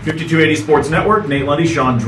5280 Sports Network, Nate Lundy, Shawn is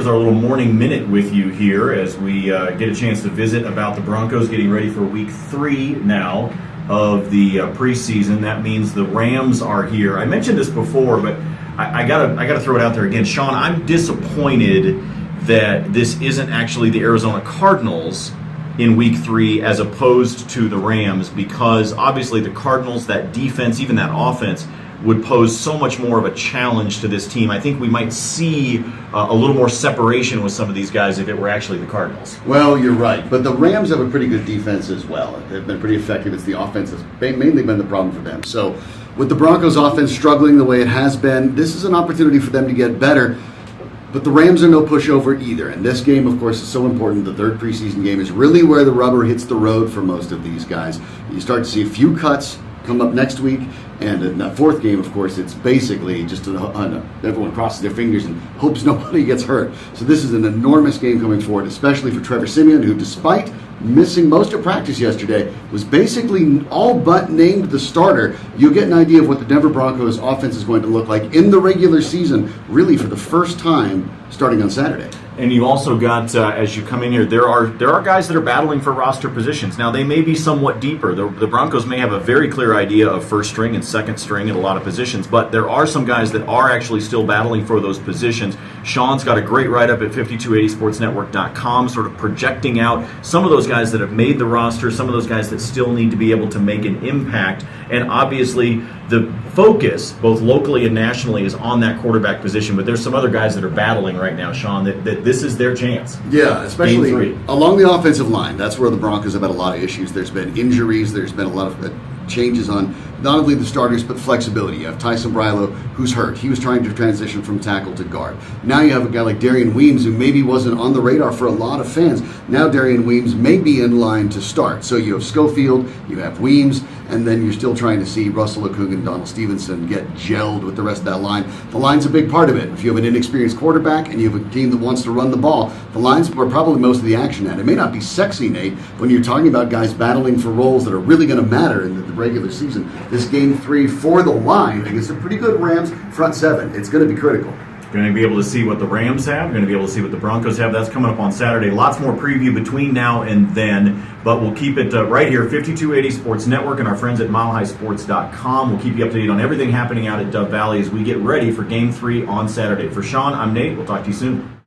our little morning minute with you here as we get a chance to visit about the Broncos getting ready for week 3 now of the preseason. That means the Rams are here. I mentioned this before, but I gotta throw it out there again. Shawn, I'm disappointed that this isn't actually the Arizona Cardinals in week 3 as opposed to the Rams, because obviously the Cardinals, that defense, even that offense, would pose so much more of a challenge to this team. I think we might see a little more separation with some of these guys if it were actually the Cardinals. Well, you're right, but the Rams have a pretty good defense as well. They've been pretty effective. It's the offense that's mainly been the problem for them. So with the Broncos offense struggling the way it has been, this is an opportunity for them to get better. But the Rams are no pushover either. And this game, of course, is so important. The third preseason game is really where the rubber hits the road for most of these guys. You start to see a few cuts come up next week. And in that fourth game, of course, it's basically just everyone crosses their fingers and hopes nobody gets hurt. So this is an enormous game coming forward, especially for Trevor Siemian, who, despite missing most of practice yesterday, was basically all but named the starter. You'll get an idea of what the Denver Broncos offense is going to look like in the regular season, really for the first time starting on Saturday. And you also got, as you come in here, there are guys that are battling for roster positions. Now, they may be somewhat deeper. The Broncos may have a very clear idea of first string and second string at a lot of positions, but there are some guys that are actually still battling for those positions. Shawn's got a great write-up at 5280sportsnetwork.com, sort of projecting out some of those guys that have made the roster, some of those guys that still need to be able to make an impact. And obviously, the focus, both locally and nationally, is on that quarterback position. But there's some other guys that are battling right now, Shawn, that this is their chance. Yeah, especially along the offensive line. That's where the Broncos have had a lot of issues. There's been injuries. There's been a lot of changes on not only the starters, but flexibility. You have Tyson Brilo, who's hurt. He was trying to transition from tackle to guard. Now you have a guy like Darian Weems, who maybe wasn't on the radar for a lot of fans. Now Darian Weems may be in line to start. So you have Schofield, you have Weems, and then you're still trying to see Russell Okung and Donald Stevenson get gelled with the rest of that line. The line's a big part of it. If you have an inexperienced quarterback and you have a team that wants to run the ball, the line's where probably most of the action at. It may not be sexy, Nate, when you're talking about guys battling for roles that are really going to matter in the regular season. This game 3 for the line against a pretty good Rams front 7. It's going to be critical. Going to be able to see what the Rams have. Going to be able to see what the Broncos have. That's coming up on Saturday. Lots more preview between now and then. But we'll keep it right here, 5280 Sports Network, and our friends at milehighsports.com. We'll keep you up to date on everything happening out at Dove Valley as we get ready for Game 3 on Saturday. For Shawn, I'm Nate. We'll talk to you soon.